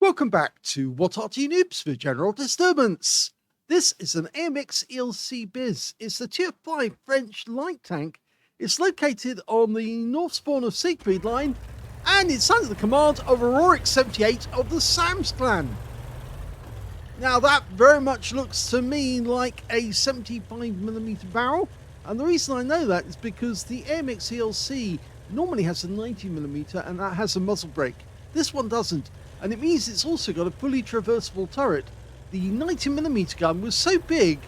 Welcome back to What Arty Noobs for General Disturbance. This is an AMX ELC Biz. It's the Tier 5 French light tank. It's located on the north spawn of Siegfried line, and it's under the command of Aurorik78 of the SAMS clan. Now that very much looks to me like a 75mm barrel, and the reason I know that is because the AMX ELC normally has a 90mm and that has a muzzle brake. This one doesn't. And it means it's also got a fully traversable turret. The 90mm gun was so big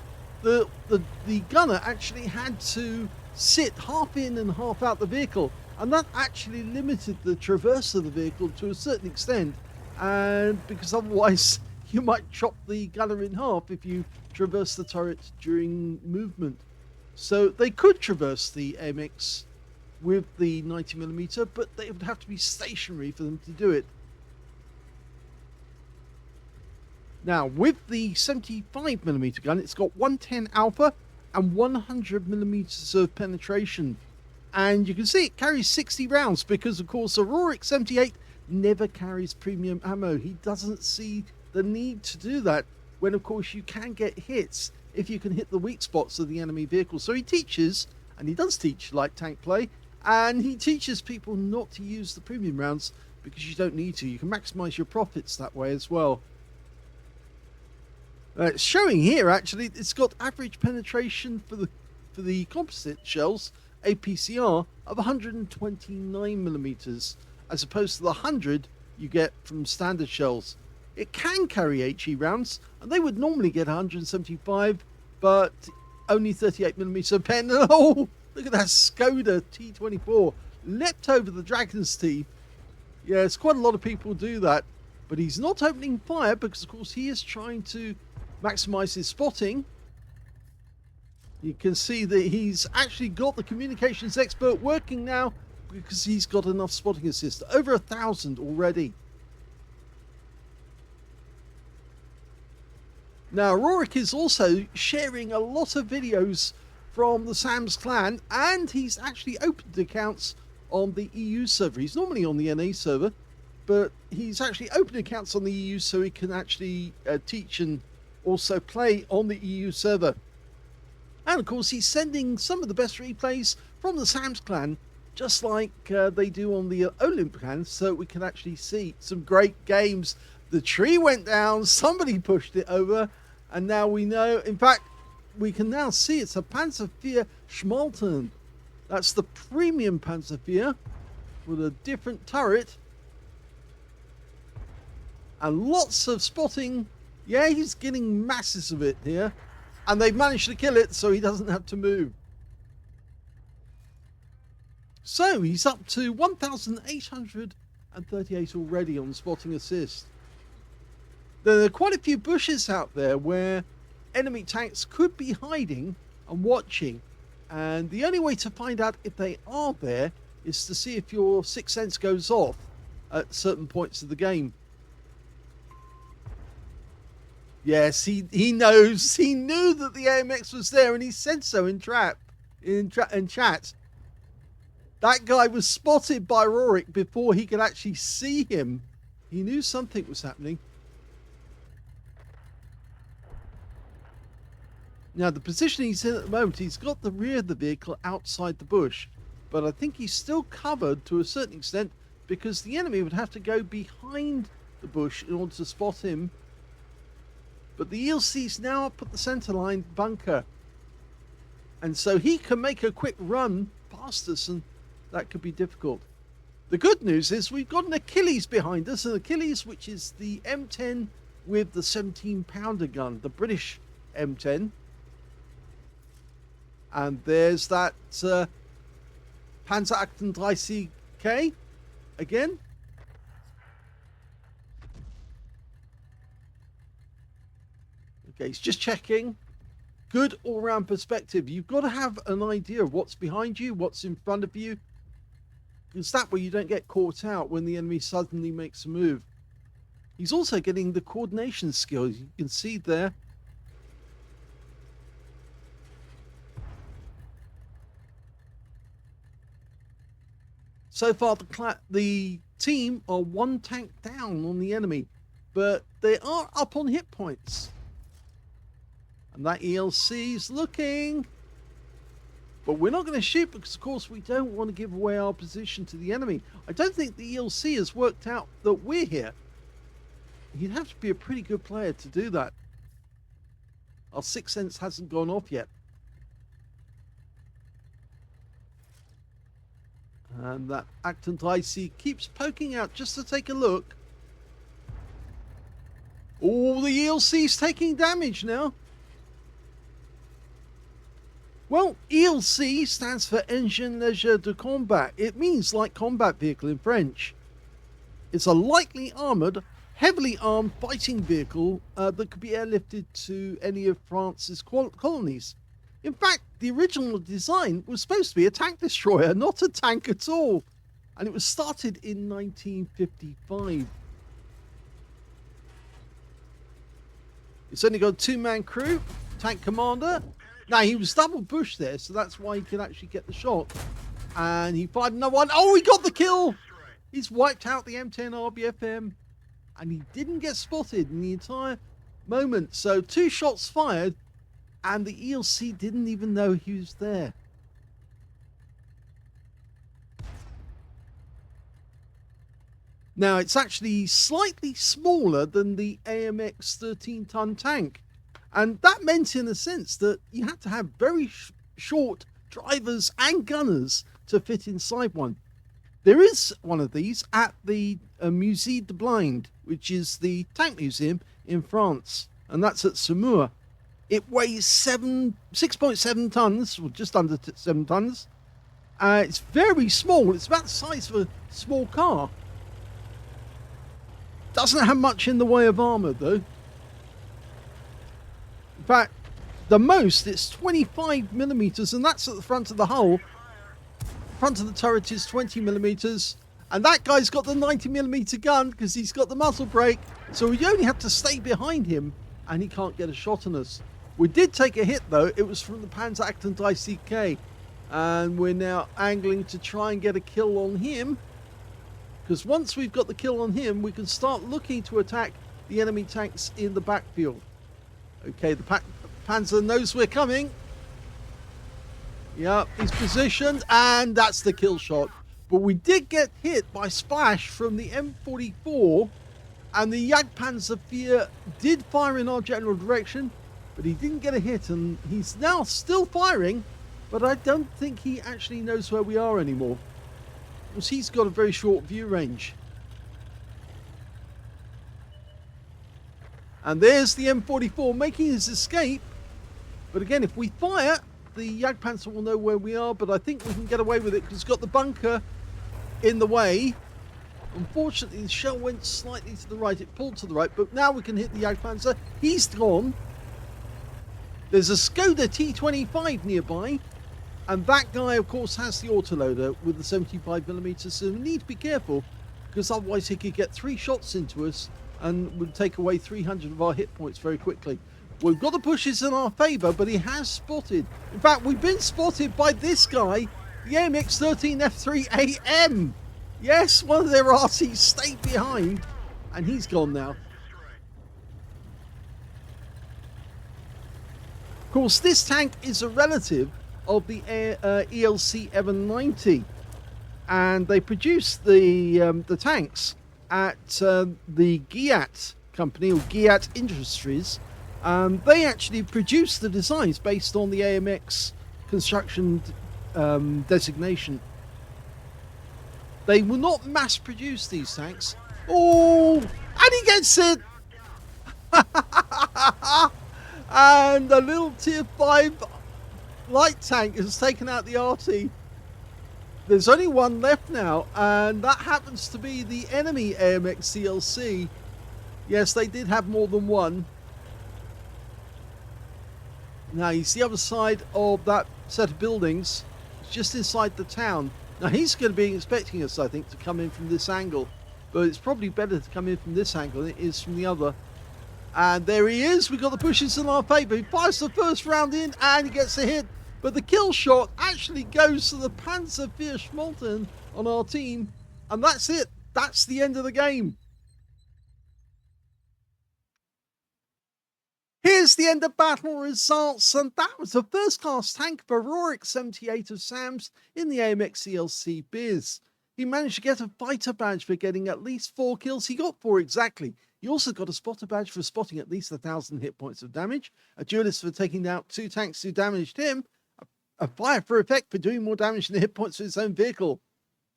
that the gunner actually had to sit half in and half out the vehicle, and that actually limited the traverse of the vehicle to a certain extent, and because otherwise you might chop the gunner in half if you traverse the turret during movement. So they could traverse the AMX with the 90mm, but they would have to be stationary for them to do it. Now, with the 75mm gun, it's got 110 alpha and 100mm of penetration. And you can see it carries 60 rounds because, of course, Aurorik78 never carries premium ammo. He doesn't see the need to do that when, of course, you can get hits if you can hit the weak spots of the enemy vehicle. So he teaches, and he does teach light tank play, and he teaches people not to use the premium rounds because you don't need to. You can maximize your profits that way as well. It's showing here, actually, it's got average penetration for the composite shells, APCR, of 129mm, as opposed to the 100 you get from standard shells. It can carry HE rounds, and they would normally get 175, but only 38mm pen. Oh, look at that Skoda T24, leapt over the dragon's teeth. Yes, quite a lot of people do that, but he's not opening fire because, of course, he is trying to maximize his spotting. You can see that he's actually got the communications expert working now because he's got enough spotting assist, over 1,000 already. Now Aurorik is also sharing a lot of videos from the SAMS clan, and he's actually opened accounts on the EU server. He's normally on the NA server, but he's actually opened accounts on the EU so he can actually teach and also play on the EU server. And of course he's sending some of the best replays from the SAMS clan, just like they do on the Olymp clan, so we can actually see some great games. The tree went down, somebody pushed it over, and now we know, in fact we can now see it's a Panzervier Schmalten. That's the premium Panzervier with a different turret and lots of spotting. Yeah, he's getting masses of it here. And they've managed to kill it, so he doesn't have to move. So he's up to 1,838 already on spotting assist. There are quite a few bushes out there where enemy tanks could be hiding and watching. And the only way to find out if they are there is to see if your sixth sense goes off at certain points of the game. Yes, he knows. He knew that the AMX was there, and he said so in chat. That guy was spotted by Aurorik before he could actually see him. He knew something was happening. Now, the position he's in at the moment, he's got the rear of the vehicle outside the bush, but I think he's still covered to a certain extent because the enemy would have to go behind the bush in order to spot him. But the ELC's now up at the center line bunker, and so he can make a quick run past us, and that could be difficult. The good news is we've got an Achilles behind us, an Achilles which is the M10 with the 17-pounder gun, the British M10. And there's that Panzer 38K again. Okay, he's just checking. Good all-round perspective. You've got to have an idea of what's behind you, what's in front of you. It's that way you don't get caught out when the enemy suddenly makes a move. He's also getting the coordination skills. You can see there. So far, the team are one tank down on the enemy. but they are up on hit points. And that ELC is looking. But we're not going to shoot because, of course, we don't want to give away our position to the enemy. I don't think the ELC has worked out that we're here. You'd have to be a pretty good player to do that. Our sixth sense hasn't gone off yet. And that Actant IC keeps poking out just to take a look. Oh, the ELC's taking damage now. Well, ELC stands for Engine Léger de Combat. It means light combat vehicle in French. It's a lightly armoured, heavily armed fighting vehicle that could be airlifted to any of France's colonies. In fact, the original design was supposed to be a tank destroyer, not a tank at all. And it was started in 1955. It's only got a two-man crew, tank commander. Now, he was double pushed there, so that's why he could actually get the shot. And he fired another one. Oh, he got the kill! He's wiped out the M10 RBFM. And he didn't get spotted in the entire moment. So 2 shots fired, and the ELC didn't even know he was there. Now, it's actually slightly smaller than the AMX 13-ton tank. And that meant, in a sense, that you had to have very short drivers and gunners to fit inside one. There is one of these at the Musée de Blind, which is the tank museum in France. And that's at Saumur. It weighs 6.7 tons, or just under 7 tons. It's very small. It's about the size of a small car. Doesn't have much in the way of armour, though. In fact, the most, it's 25 millimeters, and that's at the front of the hull. Front of the turret is 20 millimeters, and that guy's got the 90 millimeter gun because he's got the muzzle brake, so we only have to stay behind him, and he can't get a shot on us. We did take a hit, though. It was from the Panzer Actant ICK, and we're now angling to try and get a kill on him, because once we've got the kill on him, we can start looking to attack the enemy tanks in the backfield. Okay, the Panzer knows we're coming. Yep, he's positioned, and that's the kill shot. But we did get hit by splash from the M44, and the Jagdpanzer IV did fire in our general direction, but he didn't get a hit, and he's now still firing, but I don't think he actually knows where we are anymore, because he's got a very short view range. And there's the M44 making his escape. But again, if we fire, the Jagdpanzer will know where we are. But I think we can get away with it because it's got the bunker in the way. Unfortunately, the shell went slightly to the right. It pulled to the right. But now we can hit the Jagdpanzer. He's gone. There's a Skoda T25 nearby. And that guy, of course, has the autoloader with the 75mm. So we need to be careful, because otherwise he could get 3 shots into us and would take away 300 of our hit points very quickly. We've got the pushes in our favour, but he has spotted. In fact, we've been spotted by this guy, the AMX 13F3AM. Yes, one of their RTs stayed behind, and he's gone now. Of course, this tank is a relative of the ELC Evan 90, and they produced the tanks at the Giat company, or Giat Industries. They actually produced the designs based on the AMX construction designation. They will not mass produce these tanks. Oh, and he gets it! And the little tier 5 light tank has taken out the Arty. There's only one left now, and that happens to be the enemy AMX ELC. Yes, they did have more than one. Now, he's the other side of that set of buildings. It's just inside the town. Now, he's going to be expecting us, I think, to come in from this angle. But it's probably better to come in from this angle than it is from the other. And there he is. We've got the pushes in our favour. He fires the first round in, and he gets a hit. But the kill shot actually goes to the Panzer IV Schmolten on our team. And that's it. That's the end of the game. Here's the end of battle results, and that was the first class tank of Aurorik78 of SAMS in the AMX ELC biz. He managed to get a fighter badge for getting at least 4 kills. He got 4 exactly. He also got a spotter badge for spotting at least 1,000 hit points of damage, a duelist for taking out 2 tanks who damaged him, a fire for effect for doing more damage than the hit points of his own vehicle.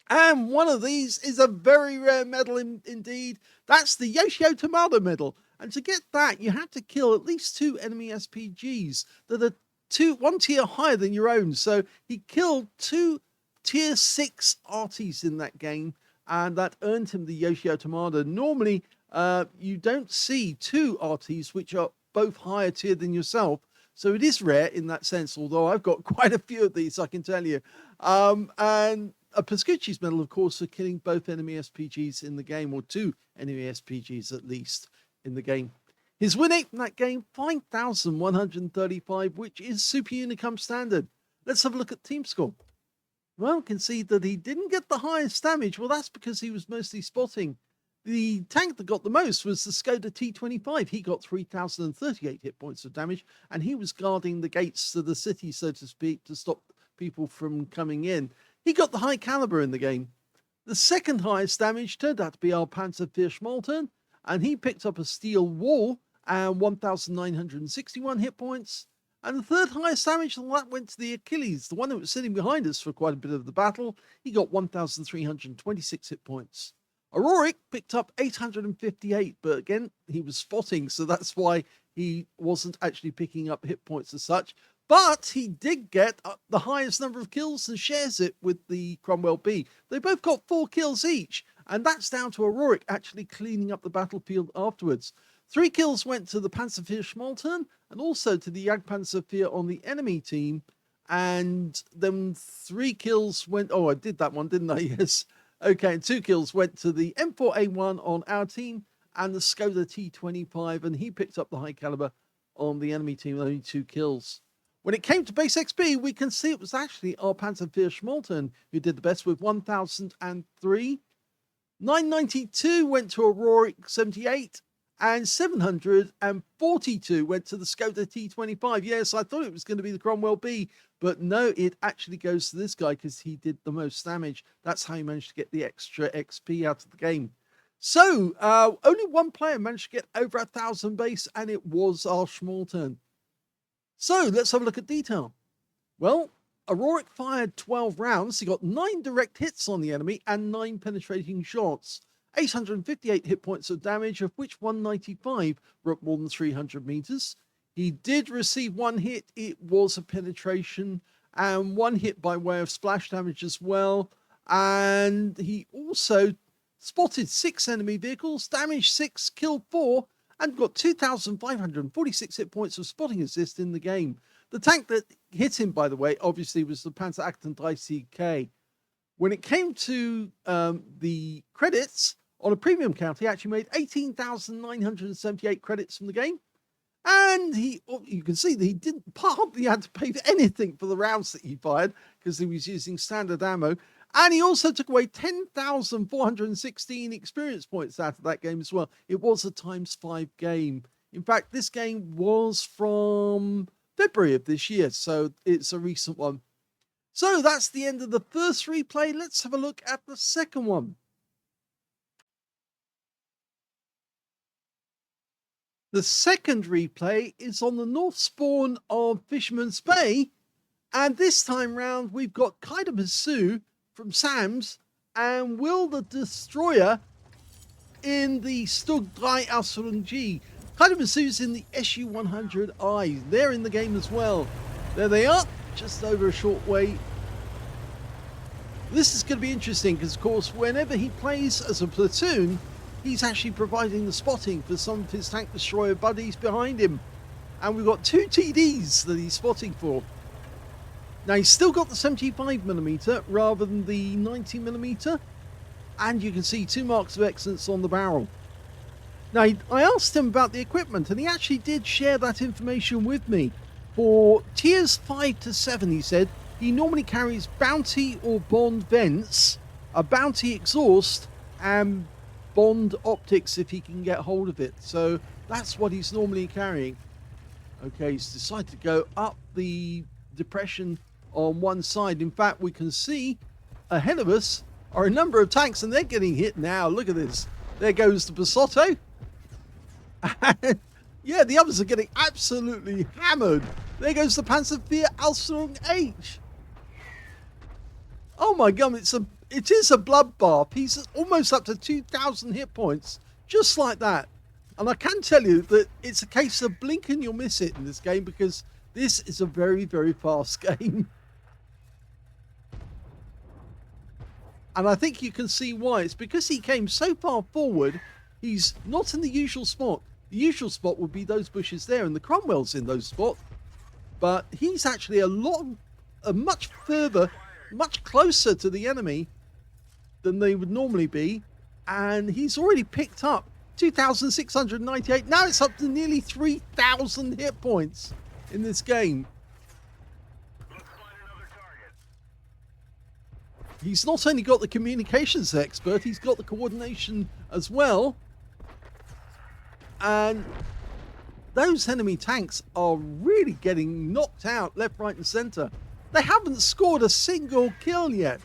And one of these is a very rare medal indeed. That's the Yoshio Tamada medal. And to get that, you had to kill at least 2 enemy SPGs that are one tier higher than your own. So he killed 2 tier 6 Artys in that game, and that earned him the Yoshio Tamada. Normally, you don't see 2 Artys which are both higher tier than yourself. So it is rare in that sense, although I've got quite a few of these, I can tell you. And a Pascucci's medal, of course, for killing both enemy SPGs in the game, or 2 enemy SPGs at least in the game. His win rate from that game, 5,135, which is Super Unicum standard. Let's have a look at team score. Well, you can see that he didn't get the highest damage. Well, that's because he was mostly spotting. The tank that got the most was the Skoda T25. He got 3,038 hit points of damage, and he was guarding the gates to the city, so to speak, to stop people from coming in. He got the high caliber in the game. The second highest damage turned out to be our Panzer Fisherman, and he picked up a steel wall and 1,961 hit points. And the third highest damage, that went to the Achilles, the one that was sitting behind us for quite a bit of the battle. He got 1,326 hit points. Aurorik picked up 858, but again, he was spotting, so that's why he wasn't actually picking up hit points as such. But he did get the highest number of kills and shares it with the Cromwell B. They both got 4 kills each, and that's down to Aurorik actually cleaning up the battlefield afterwards. 3 kills went to the Panzerfear Schmaltern and also to the Jagdpanzerfear on the enemy team. And then 3 kills went... Oh, I did that one, didn't I? Yes. Okay, and 2 kills went to the M4A1 on our team and the Skoda T25, and he picked up the high caliber on the enemy team with only 2 kills. When it came to base XP, we can see it was actually our Panzerfear Schmaltern who did the best with 1,003. 992 went to Aurorik78, and 742 went to the Skoda T25. Yes, I thought it was going to be the Cromwell B, but no, it actually goes to this guy because he did the most damage. That's how he managed to get the extra XP out of the game. So, only one player managed to get over 1,000 base, and it was our Schmaltern. So, let's have a look at detail. Well, Aurorik fired 12 rounds. He got 9 direct hits on the enemy and 9 penetrating shots. 858 hit points of damage, of which 195 were up more than 300 meters. He did receive 1 hit. It was a penetration, and 1 hit by way of splash damage as well. And he also spotted 6 enemy vehicles, damaged 6, killed 4, and got 2,546 hit points of spotting assist in the game. The tank that hit him, by the way, obviously was the Panzer Achtung ICK. When it came to the credits, on a premium count, he actually made 18,978 credits from the game. And you can see that he didn't hardly had to pay for anything for the rounds that he fired because he was using standard ammo. And he also took away 10,416 experience points out of that game as well. It was a ×5 game. In fact, this game was from February of this year, so it's a recent one. So that's the end of the first replay. Let's have a look at the second one. The second replay is on the north spawn of Fisherman's Bay, and this time round we've got Kaida Masu from SAMS and Will the Destroyer in the Stug 3 Ausführung G. Kaida Masu's in the SU-100I. They're in the game as well. There they are, just over a short way. This is going to be interesting because, of course, whenever he plays as a platoon, he's actually providing the spotting for some of his tank destroyer buddies behind him. And we've got 2 TDs that he's spotting for. Now, he's still got the 75mm rather than the 90mm. And you can see 2 marks of excellence on the barrel. Now, I asked him about the equipment, and he actually did share that information with me. For tiers 5 to 7, he said, he normally carries Bounty or Bond vents, a Bounty exhaust, and Bond optics if he can get hold of it. So that's what he's normally carrying. Okay, he's decided to go up the depression on one side. In fact, we can see ahead of us are a number of tanks, and they're getting hit now. Look at this. There goes the Basotto. And yeah, the others are getting absolutely hammered. There goes the Panzerwehr Ausrung H. Oh my god, it is a bloodbath. He's almost up to 2,000 hit points, just like that. And I can tell you that it's a case of blink and you'll miss it in this game, because this is a very, very fast game. And I think you can see why. It's because he came so far forward, he's not in the usual spot. The usual spot would be those bushes there, and the Cromwell's in those spots. But he's actually a much further, much closer to the enemy than they would normally be. And he's already picked up 2,698. Now it's up to nearly 3,000 hit points in this game. He's not only got the communications expert, he's got the coordination as well. And those enemy tanks are really getting knocked out left, right and center. They haven't scored a single kill yet.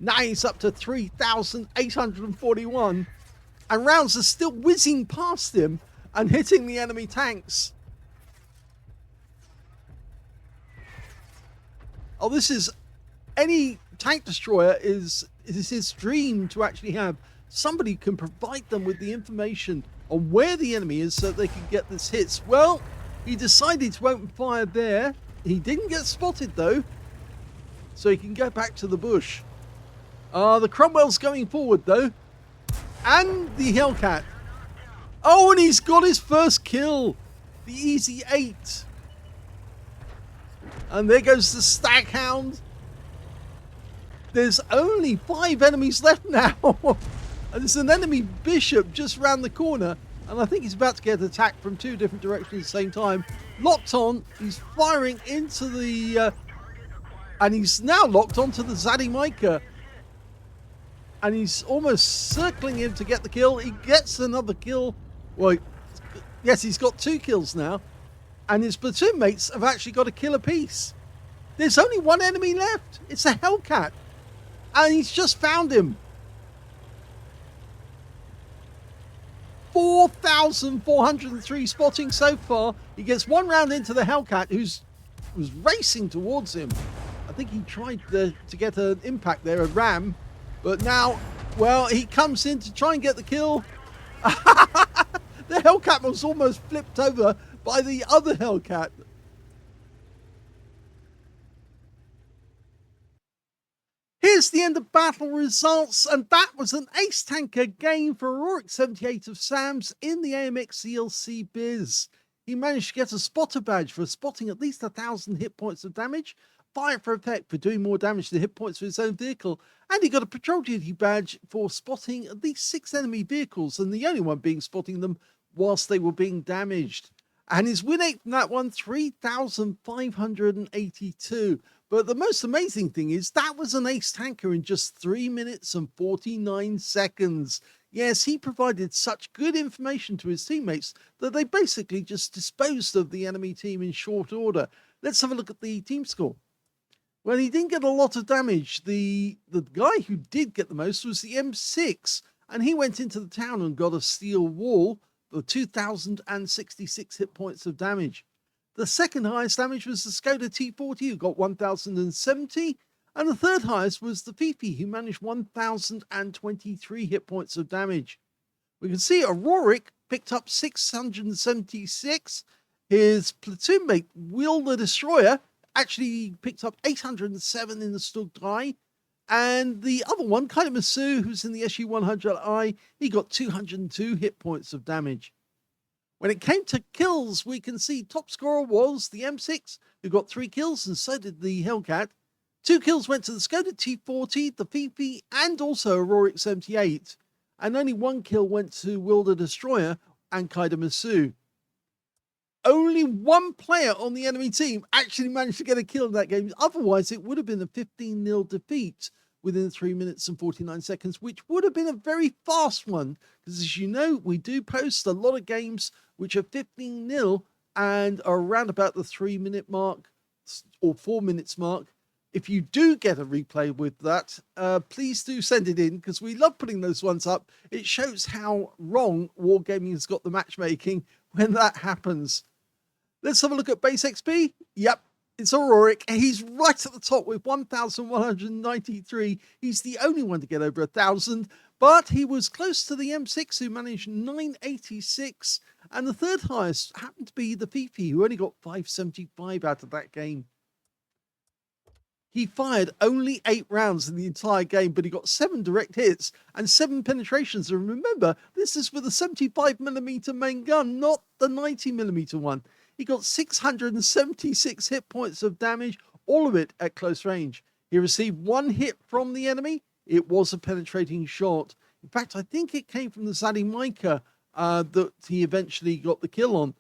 Now he's up to 3,841. And rounds are still whizzing past him and hitting the enemy tanks. Oh, this is, any tank destroyer is his dream to actually have somebody who can provide them with the information on where the enemy is so they can get this hits. Well, he decided to open fire there. He didn't get spotted though, so he can go back to the bush. The Cromwell's going forward though, and the Hellcat. Oh, and he's got his first kill, the Easy 8. And there goes the Staghound. There's only 5 enemies left now. And there's an enemy Bishop just round the corner. And I think he's about to get attacked from 2 different directions at the same time. Locked on. He's firing into the... and he's now locked onto the Zadimika. And he's almost circling him to get the kill. He gets another kill. Well, yes, he's got 2 kills now. And his platoon mates have actually got a kill apiece. There's only 1 enemy left. It's a Hellcat. And he's just found him. 4,403 spotting so far. He gets 1 round into the Hellcat, who's was racing towards him. I think he tried to get an impact there, a ram. But now, well, he comes in to try and get the kill. The Hellcat was almost flipped over by the other Hellcat. Here's the end of battle results, and that was an ace tanker game for Aurorik78 of SAMS in the AMX ELC biz. He managed to get a spotter badge for spotting at least 1,000 hit points of damage, fire for effect for doing more damage to hit points for his own vehicle, and he got a patrol duty badge for spotting at least 6 enemy vehicles, and the only one being spotting them whilst they were being damaged. And his win rate from that one, 3,582. But the most amazing thing is that was an ace tanker in just 3 minutes and 49 seconds. Yes, he provided such good information to his teammates that they basically just disposed of the enemy team in short order. Let's have a look at the team score. Well, he didn't get a lot of damage. The guy who did get the most was the M6, and he went into the town and got a steel wall for 2,066 hit points of damage. The second highest damage was the Skoda T40, who got 1,070, and the third highest was the Fifi, who managed 1,023 hit points of damage. We can see Aurorik picked up 676. His platoon mate, Will the Destroyer, actually picked up 807 in the Stug 3. And the other one, Kaida Masu, who's in the SU-100i, he got 202 hit points of damage. When it came to kills, we can see top scorer was the M6, who got 3 kills, and so did the Hellcat. 2 kills went to the Skoda T40, the Fifi, and also Aurorik78. And only 1 kill went to Will the Destroyer and Kaida Masu. Only 1 player on the enemy team actually managed to get a kill in that game. Otherwise, it would have been a 15-0 defeat, within 3 minutes and 49 seconds, which would have been a very fast one, because as you know, we do post a lot of games which are 15-0 and are around about the 3-minute mark or 4 minutes mark. If you do get a replay with that, please do send it in, because we love putting those ones up. It shows how wrong Wargaming has got the matchmaking when that happens. Let's have a look at base XP. Yep, it's Aurorik. He's right at the top with 1,193. He's the only one to get over 1,000, but he was close to the M6, who managed 986. And the third highest happened to be the Fifi, who only got 575 out of that game. He fired only 8 rounds in the entire game, but he got 7 direct hits and 7 penetrations. And remember, this is with a 75mm main gun, not the 90mm one. He got 676 hit points of damage, all of it at close range. He received 1 hit from the enemy. It was a penetrating shot. In fact, I think it came from the Zadimika that he eventually got the kill on.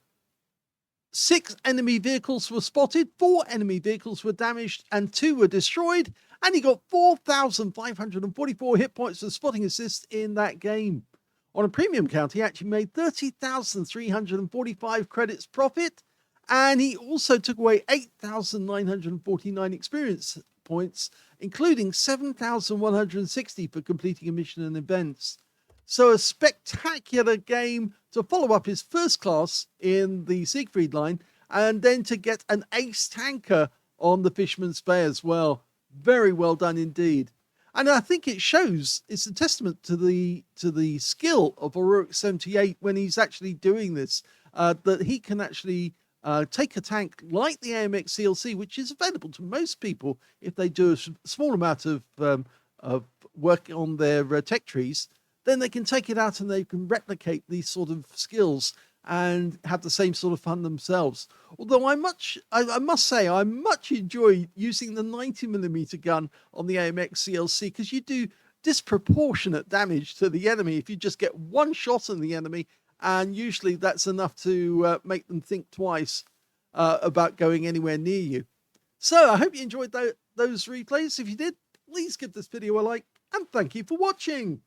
6 enemy vehicles were spotted, 4 enemy vehicles were damaged, and 2 were destroyed. And he got 4,544 hit points for spotting assist in that game. On a premium count, he actually made 30,345 credits profit, and he also took away 8,949 experience points, including 7,160 for completing a mission and events. So a spectacular game to follow up his first class in the Siegfried line, and then to get an ace tanker on the Fisherman's Bay as well. Very well done indeed. And I think it shows, it's a testament to the skill of Aurorik78 when he's actually doing this, that he can actually take a tank like the AMX ELC, which is available to most people if they do a small amount of work on their tech trees. Then they can take it out and they can replicate these sort of skills and have the same sort of fun themselves. Although I must say, I much enjoy using the 90mm gun on the AMX ELC, because you do disproportionate damage to the enemy if you just get 1 shot on the enemy, and usually that's enough to make them think twice about going anywhere near you. So I hope you enjoyed those replays. If you did, please give this video a like, and thank you for watching.